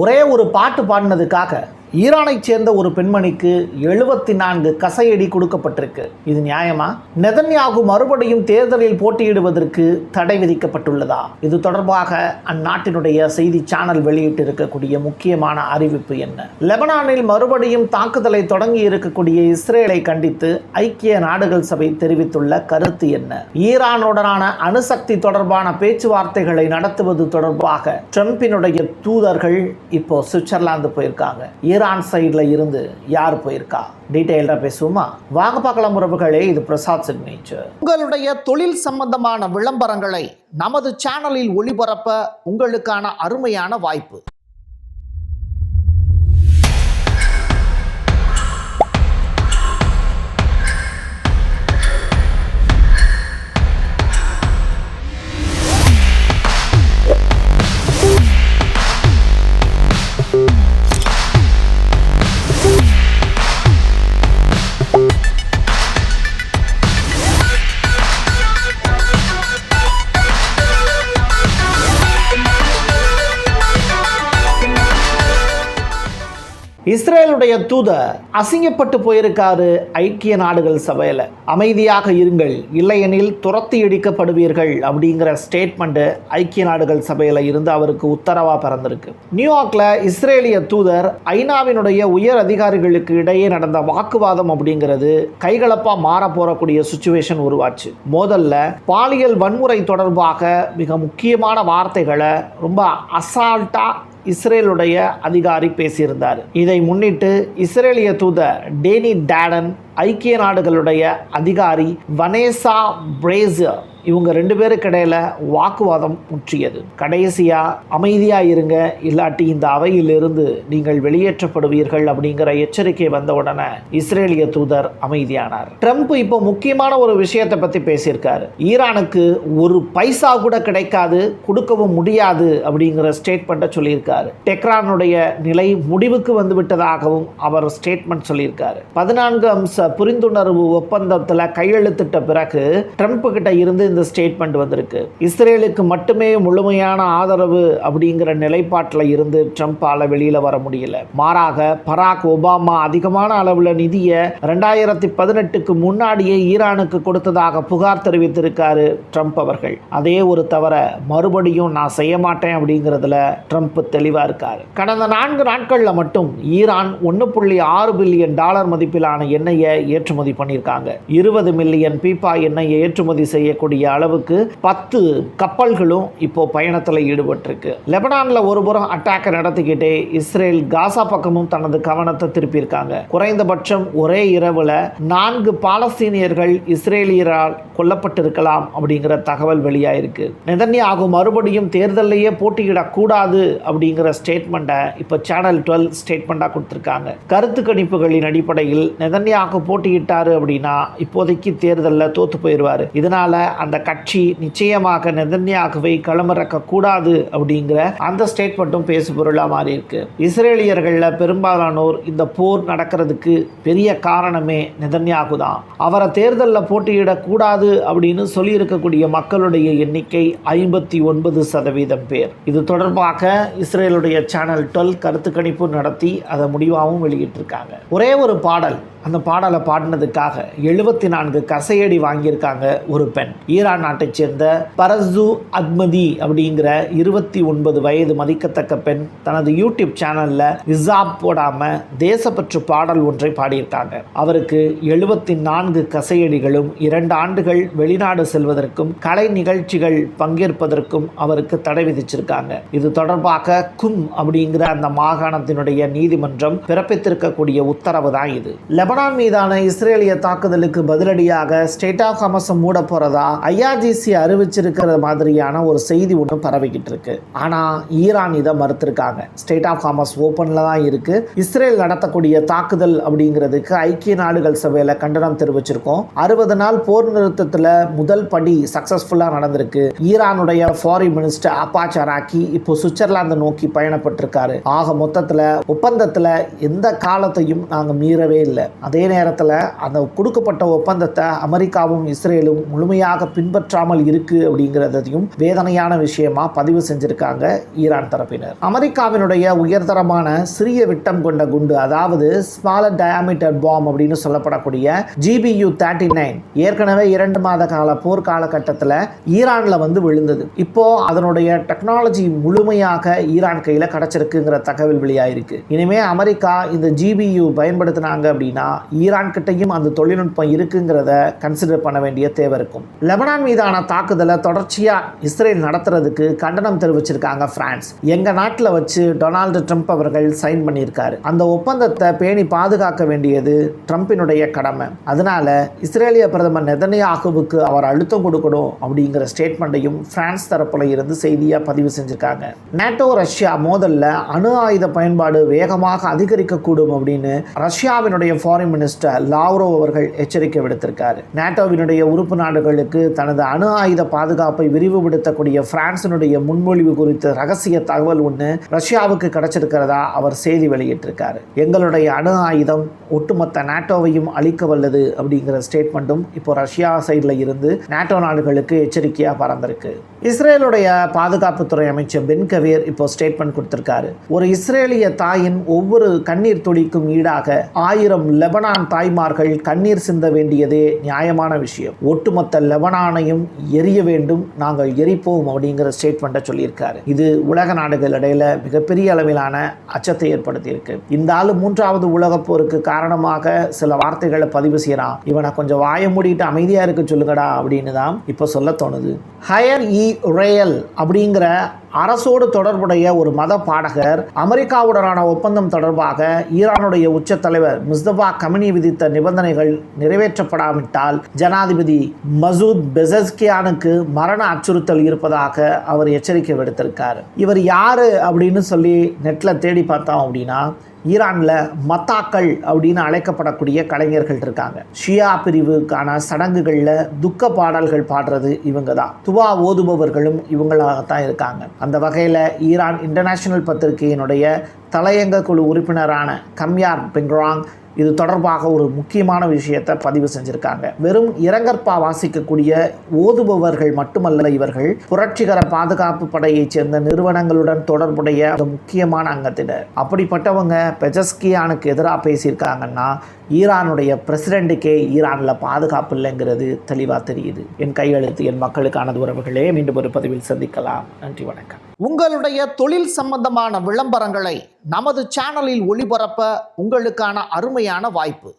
ஒரே ஒரு பாட்டு பாடினதுக்காக ஈரானைச் சேர்ந்த ஒரு பெண்மணிக்கு 74 கசையடி கொடுக்கப்பட்டிருக்கு. இது நியாயமா? நெதன்யாகு மறுபடியும் தேர்தலில் போட்டியிடுவதற்கு தடை விதிக்கப்பட்டுள்ளதா? இது தொடர்பாக அந்நாட்டினுடைய செய்தி சேனல் வெளியிட்டு இருக்கக்கூடிய முக்கியமான அறிவிப்பு என்ன? லெபனானில் மறுபடியும் தாக்குதலை தொடங்கி இருக்கக்கூடிய இஸ்ரேலை கண்டித்து ஐக்கிய நாடுகள் சபை தெரிவித்துள்ள கருத்து என்ன? ஈரானுடனான அணுசக்தி தொடர்பான பேச்சுவார்த்தைகளை நடத்துவது தொடர்பாக ட்ரம்பினுடைய தூதர்கள் இப்போ சுவிட்சர்லாந்து போயிருக்காங்க. ஈரான் சைடில் இருந்து யார் போயிருக்கா? டீட்டெயிலாக பேசுவோமா? வாங்க பார்க்கலாம் உறவுகளே. இது பிரசாத் சிக்னேச்சர். உங்களுடைய தொழில் சம்பந்தமான விளம்பரங்களை நமது சேனலில் ஒளிபரப்ப உங்களுக்கான அருமையான வாய்ப்பு. இஸ்ரேலுடைய தூதர் அசிங்கப்பட்டு போயிருக்காரு ஐக்கிய நாடுகள் சபையில். அமைதியாக இருங்கள், இல்லையெனில் துரத்தி அடிக்கப்படுவீர்கள் அப்படிங்கிற ஸ்டேட்மெண்ட் ஐக்கிய நாடுகள் சபையில் இருந்து அவருக்கு உத்தரவாக பிறந்திருக்கு. நியூயார்க்கில் இஸ்ரேலிய தூதர் ஐநாவினுடைய உயர் அதிகாரிகளுக்கு இடையே நடந்த வாக்குவாதம் அப்படிங்கிறது கைகலப்பாக மாற போறக்கூடிய சுச்சுவேஷன் உருவாச்சு. மோதல்ல பாலியல் வன்முறை தொடர்பாக மிக முக்கியமான வார்த்தைகளை ரொம்ப அசால்ட்டா இஸ்ரேலுடைய அதிகாரி பேசியிருந்தார். இதை முன்னிட்டு இஸ்ரேலிய தூதர் டேனி டாடன், ஐக்கிய நாடுகளுடைய அதிகாரி வனேசா பிரேசர், இவங்க 2 பேருக்கு இடையில வாக்குவாதம் முற்றியது. கடைசியா அமைதியா இருங்க, இல்லாட்டி இந்த அவையிலிருந்து நீங்கள் வெளியேற்றப்படுவீர்கள் அப்படிங்கிற எச்சரிக்கை வந்த உடனே இஸ்ரேலிய தூதர் அமைதியானார். ட்ரம்ப் இப்போ முக்கியமான ஒரு விஷயத்தை பத்தி பேசியிருக்காரு. ஈரானுக்கு ஒரு பைசா கூட கிடைக்காது, கொடுக்கவும் முடியாது அப்படிங்கிற ஸ்டேட்மெண்ட்டை சொல்லியிருக்காரு. டெஹ்ரானுடைய நிலை முடிவுக்கு வந்து விட்டதாகவும் அவர் ஸ்டேட்மெண்ட் சொல்லியிருக்காரு. 14 அம்ச புரிந்துணர்வு ஒப்பந்தத்தில் கையெழுத்திட்ட பிறகு ட்ரம்ப் கிட்ட இருந்து இந்த ஸ்டேட்மெண்ட் வந்திருக்கு. இஸ்ரேலுக்கு மட்டுமே முழுமையான ஆதரவு அப்படிங்கிற நிலைப்பாட்டில் இருந்து ட்ரம்பால வெளியில வர முடியல. மாறாக பராக் ஒபாமா அதிகமான அளவில் நிதியை 2018க்கு முன்னாடியே ஈரானுக்கு கொடுத்ததாக புகார் தெரிவித்திருக்காரு ட்ரம்ப் அவர்கள். அதே ஒரு தவிர மறுபடியும் நான் செய்ய மாட்டேன் அப்படிங்கிறதுல ட்ரம்ப் தெளிவா இருக்காரு. கடந்த 4 நாட்கள்ல மட்டும் ஈரான் $1.6 பில்லியன் மதிப்பிலான எண்ணெயை ஏற்றுமதி பண்ணியிருக்காங்க. 20 மில்லியன் பீப்பா எண்ணெயை ஏற்றுமதி செய்யக்கூடிய அளவுக்கு 10 கப்பல்களும் இப்போ பயணத்தில் ஈடுபட்டிருக்கு. லெபனான்ல ஒருபுறம் அட்டாக் நடத்திக்கிட்டே இஸ்ரேல் காசா பக்கமும் தனது கவனத்தை திருப்பியிருக்காங்க. குறைந்தபட்சம் ஒரே இரவுல 4 பாலஸ்தீனியர்கள் இஸ்ரேலியரால் கொல்லப்பட்டிருக்கலாம் அப்படிங்கிற தகவல் வெளியாயிருக்கு. நெதன்யாகு மறுபடியும் தேர்தலையே போட்டியிடக்கூடாது அப்படிங்கிற ஸ்டேட்மெண்ட்டை இப்போ சேனல் 12 ஸ்டேட்மெண்ட்டாக கொடுத்துருக்காங்க. கருத்து கணிப்புகளின் அடிப்படையில் நெதன்யாகு போட்டியிட்டாரு அப்படின்னா இப்போதைக்கு தேர்தலில் தோத்து போயிடுவார். இதனால அந்த கட்சி நிச்சயமாக நெதன்யாகுவை களமிறக்க கூடாது அப்படிங்கிற அந்த ஸ்டேட்மெண்ட்டும் பேசு பொருளாக மாறி இருக்கு. இஸ்ரேலியர்களில் பெரும்பாலானோர் இந்த போர் நடக்கிறதுக்கு பெரிய காரணமே நெதன்யாகு தான். அவரை தேர்தலில் போட்டியிடக்கூடாது அப்படின்னு சொல்லியிருக்கக்கூடிய மக்களுடைய எண்ணிக்கை 59% பேர். இது தொடர்பாக இஸ்ரேலுடைய சேனல் 12 கருத்து கணிப்பு நடத்தி அதை முடிவாகவும் வெளியிட்டிருக்காங்க. ஒரே ஒரு பாடல், அந்த பாடலை பாடினதுக்காக 74 கசையடி வாங்கியிருக்காங்க ஒரு பெண். ஈரான் நாட்டை சேர்ந்த பரசு அஹ்மதி அப்படிங்கிற 29 வயது மதிக்கத்தக்க பெண் தனது யூடியூப் சேனல்ல இசாப் போடாம தேசப்பற்று பாடல் ஒன்றை பாடியிருக்காங்க. அவருக்கு 74 கசையடிகளும் 2 ஆண்டுகள் வெளிநாடு செல்வதற்கும் கலை நிகழ்ச்சிகள் பங்கேற்பதற்கும் அவருக்கு தடை விதிச்சிருக்காங்க. இது தொடர்பாக கும் அப்படிங்கிற அந்த மாகாணத்தினுடைய நீதிமன்றம் பிறப்பித்திருக்கக்கூடிய உத்தரவு தான் இது. லெபனான் மீதான இஸ்ரேலிய தாக்குதலுக்கு பதிலடியாக ஸ்டேட் ஆஃப் ஹமாஸை மூட போறதா ஐஆர்ஜிசி அறிவிச்சிருக்கிற மாதிரியான ஒரு செய்தி ஒன்று பரவிக்கிட்டு இருக்கு. ஆனா ஈரான் இதை மறுத்திருக்காங்க. ஸ்டேட் ஆஃப் ஹமாஸ் ஓப்பன்ல தான் இருக்கு. இஸ்ரேல் நடத்தக்கூடிய தாக்குதல் அப்படிங்கிறதுக்கு ஐக்கிய நாடுகள் சபையில கண்டனம் தெரிவிச்சிருக்கோம். 60 நாள் போர் நிறுத்தத்தில் முதல் படி சக்சஸ்ஃபுல்லா நடந்திருக்கு. ஈரானுடைய ஃபாரின் மினிஸ்டர் அப்பாஸ் அராக்கி இப்போ சுவிட்சர்லாந்து நோக்கி பயணப்பட்டிருக்காரு. ஆக மொத்தத்தில் ஒப்பந்தத்தில் எந்த காலத்தையும் நாங்கள் மீறவே இல்லை. அதே நேரத்தில் நேரத்தில் அந்த கொடுக்கப்பட்ட ஒப்பந்தத்தை அமெரிக்காவும் இஸ்ரேலும் முழுமையாக பின்பற்றாமல் இருக்கு அப்படிங்கிறதையும் வேதனையான விஷயமா பதிவு செஞ்சிருக்காங்க ஈரான் தரப்பினர். அமெரிக்காவினுடைய உயர்தரமான சிறிய விட்டம் கொண்ட குண்டு, அதாவது ஸ்மாலர் டயாமீட்டர் பாம் அப்படின்னு சொல்லப்படக்கூடிய GBU-39 ஏற்கனவே 2 மாத கால போர் காலகட்டத்தில் ஈரான்ல வந்து விழுந்தது. இப்போ அதனுடைய டெக்னாலஜி முழுமையாக ஈரான் கையில் கிடைச்சிருக்குங்கிற தகவல் வெளியாயிருக்கு. இனிமே அமெரிக்கா இந்த GBU பயன்படுத்தினாங்க அப்படின்னா ஈரான் கிட்டையும் அந்த தொழில்நுட்பம் இருக்குங்கிறத கன்சிடர் பண்ண வேண்டிய தேவை இருக்கும். லெபனான் மீதான தாக்குதலை தொடர்ச்சியா இஸ்ரேல் நடத்துறதுக்கு கண்டனம் தெரிவிச்சிருக்காங்க பிரான்ஸ். எங்க நாட்டில் வச்சு டொனால்டு ட்ரம்ப் அவர்கள் சைன் பண்ணியிருக்காரு. அந்த ஒப்பந்தத்தை பேணி பாதுகாக்க வேண்டியது ட்ரம்பினுடைய கடமை. அதனால இஸ்ரேலிய பிரதமர் நெதன்யாகுவுக்கு அவர் அழுத்தம் கொடுக்கணும் அப்படிங்கிற ஸ்டேட்மெண்ட்டையும் பிரான்ஸ் தரப்புல இருந்து செய்தியா பதிவு செஞ்சிருக்காங்க. நேட்டோ ரஷ்யா மோதல்ல அணு ஆயுத பயன்பாடு வேகமாக அதிகரிக்கக்கூடும் அப்படின்னு ரஷ்யாவினுடைய ஃபாரின் மினிஸ்டர் லாவ்ரோவ் அவர்கள் எச்சரிக்கை விடுத்திருக்காரு. நேட்டோவினுடைய உறுப்பு நாடுகளுக்கு தனது அணு ஆயுத பாதுகாப்பை விரிவுபடுத்தக்கூடிய பிரான்சினுடைய முன்மொழிவு குறித்த ரகசிய தகவல் ஒன்று ரஷ்யாவுக்கு கிடைச்சிருக்கிறதா அவர் செய்தி வெளியிட்டிருக்காரு. எங்களுடைய அணு ஆயுதம் ஒட்டுமொத்த நேட்டோவையும் அழிக்க வல்லது அப்படிங்கிற ஸ்டேட்மெண்ட்டும் இப்போ ரஷ்யா சைடில் இருந்து நேட்டோ நாடுகளுக்கு எச்சரிக்கையாக பறந்திருக்கு. இஸ்ரேலுடைய பாதுகாப்புத்துறை அமைச்சர் பென் கவீர் இப்போ ஸ்டேட்மெண்ட் கொடுத்திருக்காரு. ஒரு இஸ்ரேலிய தாயின் ஒவ்வொரு கண்ணீர் துளிக்கும் ஈடாக 1000 லெபனான் தாய்மார்கள் கண்ணீர் சிந்த வேண்டியதே நியாயமான விஷயம். ஒட்டுமொத்த லெபனானையும் எரிய வேண்டும், நாங்கள் எரிப்போம் அப்படிங்கிற ஸ்டேட்மெண்ட்டை சொல்லியிருக்காரு. இது உலக நாடுகள் இடையில மிகப்பெரிய அளவிலான அச்சத்தை ஏற்படுத்தியிருக்கு. இந்த ஆளு 3வது உலகப் போருக்கு காரணமாக சில வார்த்தைகளை பதிவு செய்யறான். இவனை கொஞ்சம் வாய மூடிட்டு அமைதியா இருக்க சொல்லுங்கடா அப்படின்னு தான் இப்போ சொல்ல தோணுது. ஹயர் இ ரேயல் அப்படிங்கிற அரசோடு தொடர்புடைய ஒரு மத பாடகர் அமெரிக்காவுடனான ஒப்பந்தம் தொடர்பாக ஈரானுடைய உச்ச தலைவர் முஸ்தபா கமினி விதித்த நிபந்தனைகள் நிறைவேற்றப்படாவிட்டால் ஜனாதிபதி மசூத் பெசஸ்கியானுக்கு மரண அச்சுறுத்தல் இருப்பதாக அவர் எச்சரிக்கை விடுத்திருக்கார். இவர் யாரு அப்படின்னு சொல்லி நெட்ல தேடி பார்த்தோம் அப்படின்னா, ஈரானில் மத்தாக்கள் அப்படின்னு அழைக்கப்படக்கூடிய கலைஞர்கள் இருக்காங்க. ஷியா பிரிவுக்கான சடங்குகளில் துக்க பாடல்கள் பாடுறது இவங்க தான். துவா ஓதுபவர்களும் இவங்களாகத்தான் இருக்காங்க. அந்த வகையில் ஈரான் இன்டர்நேஷனல் பத்திரிகையினுடைய தலையங்க குழு உறுப்பினரான கம்யார் பெங்ராங் இது தொடர்பாக ஒரு முக்கியமான விஷயத்தை பதிவு செஞ்சிருக்காங்க. வெறும் இரங்கற்பா வாசிக்கக்கூடிய ஓதுபவர்கள் மட்டுமல்ல, இவர்கள் புரட்சிகர பாதுகாப்பு படையைச் சேர்ந்த நிறுவனங்களுடன் தொடர்புடைய முக்கியமான அங்கத்தினர். அப்படிப்பட்டவங்க பெஜஸ்கியானுக்கு எதிராக பேசியிருக்காங்கன்னா ஈரானுடைய பிரசிடென்ட்டுக்கே ஈரானில் பாதுகாப்பு இல்லைங்கிறது தெளிவாக தெரியுது. என் கையெழுத்து என் மக்களுக்கானது உறவுகளே. மீண்டும் ஒரு பதிவில் சந்திக்கலாம். நன்றி, வணக்கம். உங்களுடைய தொழில் சம்பந்தமான விளம்பரங்களை நமது சேனலில் ஒளிபரப்ப உங்களுக்கான அருமையான வாய்ப்பு.